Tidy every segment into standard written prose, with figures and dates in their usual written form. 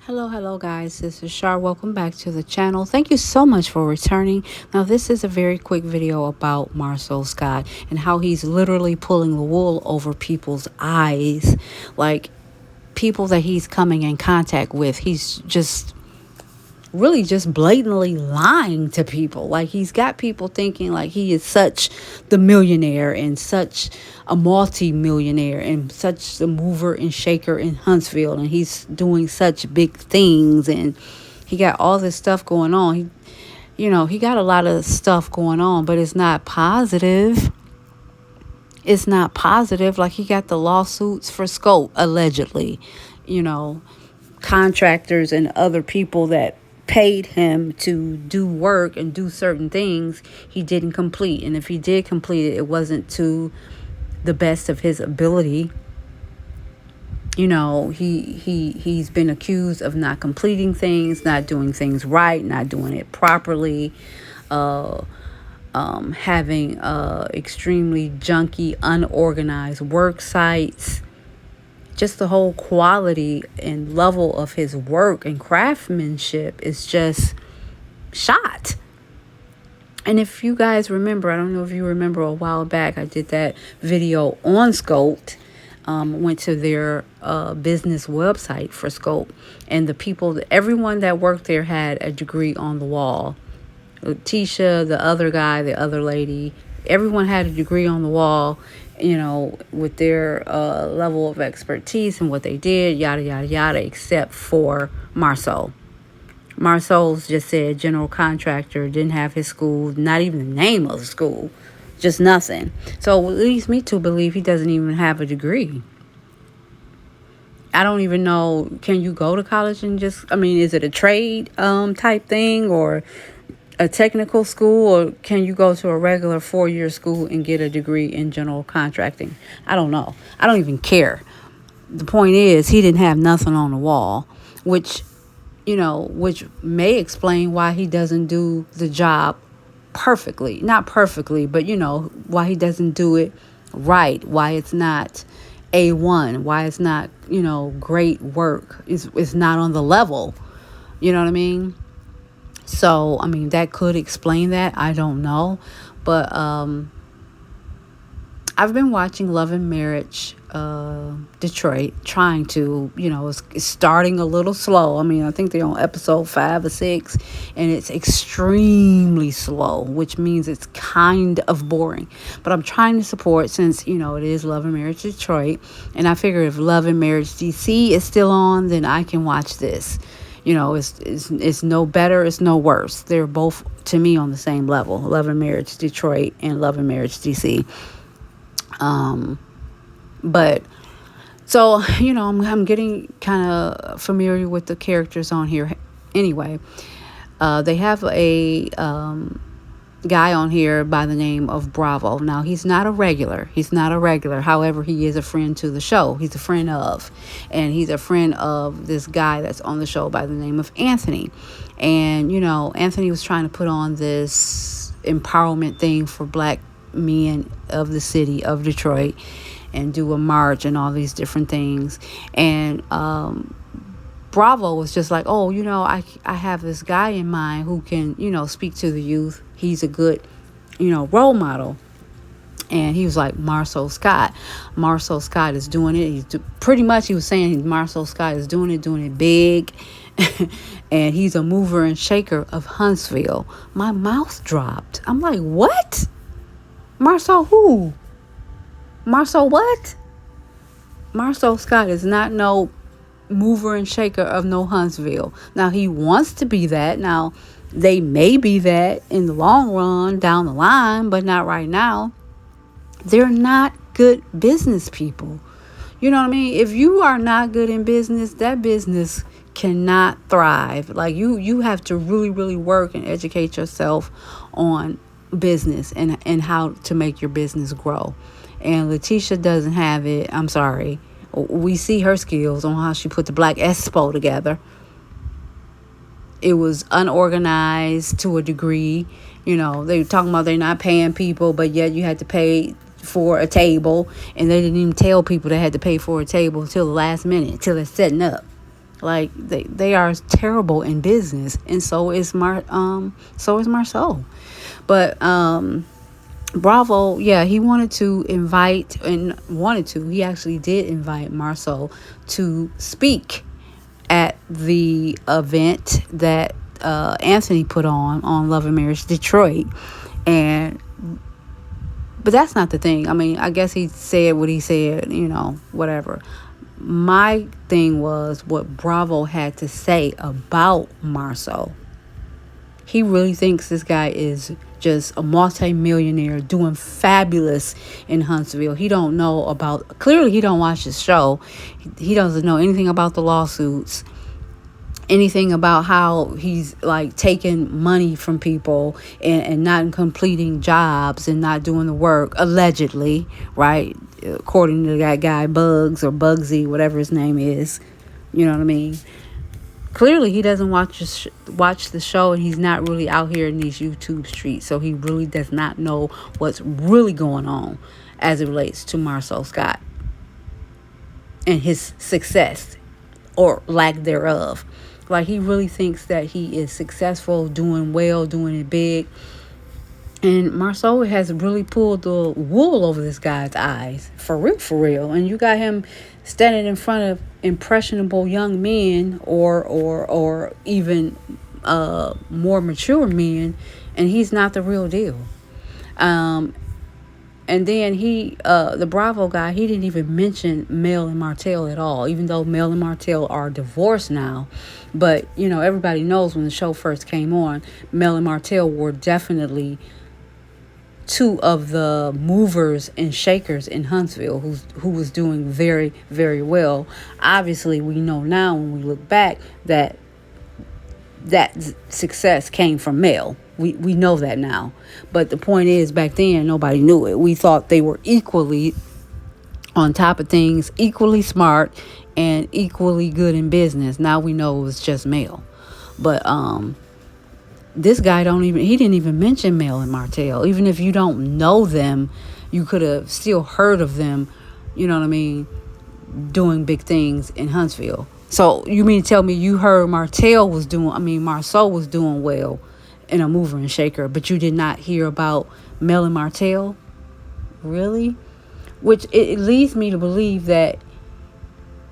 Hello guys, this is Shar. Welcome back to the channel. Thank you so much for returning. Now this is a very quick video about Marcel Scott and how he's literally pulling the wool over people's eyes. Like people that he's coming in contact with, he's just really just blatantly lying to people. Like he's got people thinking like he is such the millionaire and such a multi-millionaire and such the mover and shaker in Huntsville, and he's doing such big things, and he got all this stuff going on. He got a lot of stuff going on, but it's not positive. It's not positive. Like he got the lawsuits for Scope, allegedly, contractors and other people that paid him to do work and do certain things he didn't complete, and if he did complete it, it wasn't to the best of his ability. He's been accused of not completing things, not doing things right, not doing it properly, having extremely junky, unorganized work sites. Just the whole quality and level of his work and craftsmanship is just shot. And if you guys remember, I don't know if you remember, a while back, I did that video on Scope. Went to their business website for Scope, and everyone that worked there had a degree on the wall. Letitia, the other guy, the other lady, everyone had a degree on the wall, with their level of expertise and what they did, yada, yada, yada, except for Marsau. Marcel's just said general contractor, didn't have his school, not even the name of the school, just nothing. So it leads me to believe he doesn't even have a degree. I don't even know, can you go to college and is it a trade type thing, or a technical school, or can you go to a regular 4-year school and get a degree in general contracting? I don't know. I don't even care. The point is, he didn't have nothing on the wall, which may explain why he doesn't do the job perfectly. Not perfectly, but why he doesn't do it right, why it's not A1, why it's not, great work. It's not on the level. You know what I mean? So, that could explain that. I don't know. But I've been watching Love and Marriage Detroit, trying to, it's starting a little slow. I think they're on episode 5 or 6, and it's extremely slow, which means it's kind of boring. But I'm trying to support, since, it is Love and Marriage Detroit. And I figure if Love and Marriage DC is still on, then I can watch this. It's no better, it's no worse. They're both, to me, on the same level. Love and Marriage Detroit and Love and Marriage DC. But so, I'm getting kind of familiar with the characters on here. Anyway, they have a guy on here by the name of Bravo. Now, he's not a regular. However, he is a friend to the show. He's a friend of this guy that's on the show by the name of Anthony. And, Anthony was trying to put on this empowerment thing for black men of the city of Detroit and do a march and all these different things. And Bravo was just like, oh, I have this guy in mind who can, speak to the youth. He's a good, role model. And he was like, Marcel Scott. Marcel Scott is doing it. He was saying Marcel Scott is doing it big. And he's a mover and shaker of Huntsville. My mouth dropped. I'm like, what? Marcel who? Marcel what? Marcel Scott is not no mover and shaker of no Huntsville. Now, he wants to be that. Now, they may be that in the long run, down the line, but not right now. They're not good business people. You know what I mean? If you are not good in business, that business cannot thrive. Like you have to really, really work and educate yourself on business and how to make your business grow. And Letitia doesn't have it. I'm sorry. We see her skills on how she put the Black Expo together. It was unorganized to a degree. They were talking about they're not paying people, but yet you had to pay for a table, and they didn't even tell people they had to pay for a table until the last minute, till it's setting up. Like they are terrible in business, and so is Marceau. But Bravo, yeah, he wanted to invite and wanted to. He actually did invite Marceau to speak at the event that Anthony put on Love and Marriage Detroit, and but that's not the thing. I mean, I guess he said what he said, whatever. My thing was what Bravo had to say about Marceau. He really thinks this guy is just a multi-millionaire doing fabulous in Huntsville. He don't know about, clearly he don't watch the show. He doesn't know anything about the lawsuits, anything about how he's like taking money from people and not completing jobs and not doing the work, allegedly, right? According to that guy Bugs or Bugsy, whatever his name is. You know what I mean? Clearly he doesn't watch the show, and he's not really out here in these YouTube streets, so he really does not know what's really going on as it relates to Marcel Scott and his success or lack thereof. Like, he really thinks that he is successful, doing well, doing it big. And Marceau has really pulled the wool over this guy's eyes. For real, for real. And you got him standing in front of impressionable young men or even more mature men, and he's not the real deal. And then the Bravo guy, he didn't even mention Mel and Martell at all, even though Mel and Martell are divorced now. But, everybody knows when the show first came on, Mel and Martell were definitely two of the movers and shakers in Huntsville who was doing very, very well. Obviously, we know now when we look back that success came from Mel. We know that now. But the point is, back then, nobody knew it. We thought they were equally on top of things, equally smart, and equally good in business. Now we know it was just Mel. But this guy he didn't even mention Mel and Martell. Even if you don't know them, you could have still heard of them, you know what I mean, doing big things in Huntsville. So you mean to tell me you heard Marceau was doing well in a mover and shaker, but you did not hear about Mel and Martell? Really? Which it leads me to believe that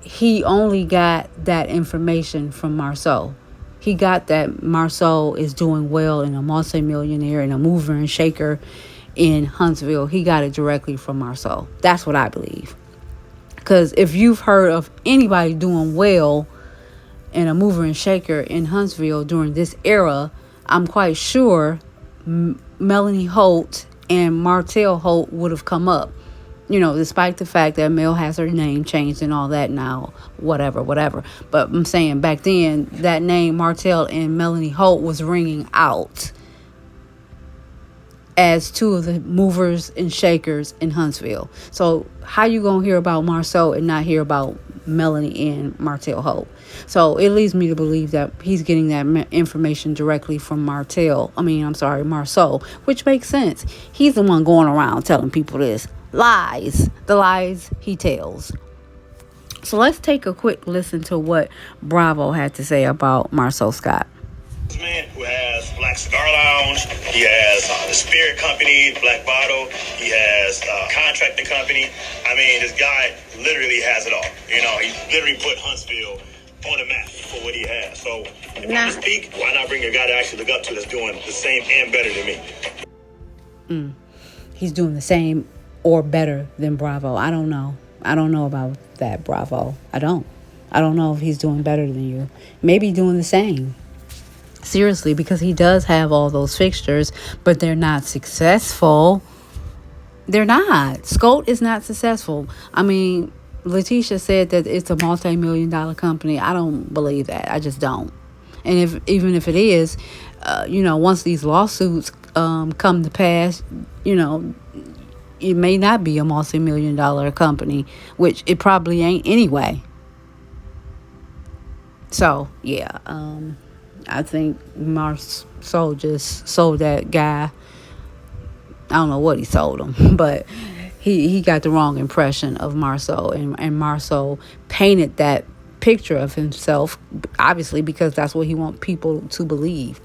he only got that information from Marceau. He got that Marceau is doing well and a multi-millionaire and a mover and shaker in Huntsville. He got it directly from Marceau. That's what I believe. Because if you've heard of anybody doing well and a mover and shaker in Huntsville during this era, I'm quite sure Melanie Holt and Martell Holt would have come up. Despite the fact that Mel has her name changed and all that now, whatever. But I'm saying back then, that name Martell and Melanie Holt was ringing out as two of the movers and shakers in Huntsville. So how you going to hear about Marceau and not hear about Melanie and Martell Holt? So it leads me to believe that he's getting that information directly from Marceau, which makes sense. He's the one going around telling people this. The lies he tells. So let's take a quick listen to what Bravo had to say about Marcel Scott. Man who has Black Cigar Lounge, he has the Spirit Company, Black Bottle, he has contracting company. I mean, this guy literally has it all. He literally put Huntsville on the map for what he has. So if I speak, why not bring a guy to actually look up to that's doing the same and better than me? He's doing the same or better than Bravo. I don't know about that, Bravo. I don't know if he's doing better than you. Maybe doing the same. Seriously, because he does have all those fixtures, but they're not successful. They're not. Scout is not successful. I mean, Letitia said that it's a multi-million-dollar company. I don't believe that. I just don't. And even if it is, once these lawsuits come to pass, it may not be a multi-million-dollar company, which it probably ain't anyway. So, yeah, I think Marceau just sold that guy. I don't know what he sold him, but he got the wrong impression of Marceau, and Marceau painted that picture of himself, obviously, because that's what he wants people to believe.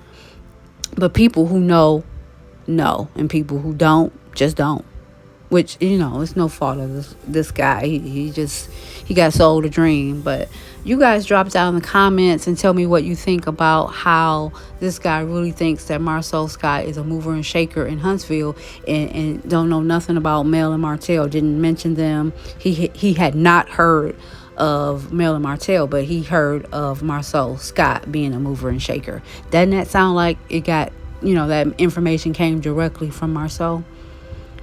But people who know, and people who don't just don't. Which, it's no fault of this guy. He got sold a dream. But you guys drop down in the comments and tell me what you think about how this guy really thinks that Marcel Scott is a mover and shaker in Huntsville, and don't know nothing about Mel and Martell. Didn't mention them. He had not heard of Mel and Martell, but he heard of Marcel Scott being a mover and shaker. Doesn't that sound like it got, that information came directly from Marcel?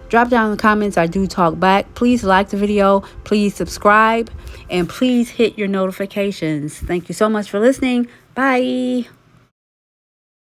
Drop down in the comments. I do talk back. Please like the video. Please subscribe. And please hit your notifications. Thank you so much for listening. Bye.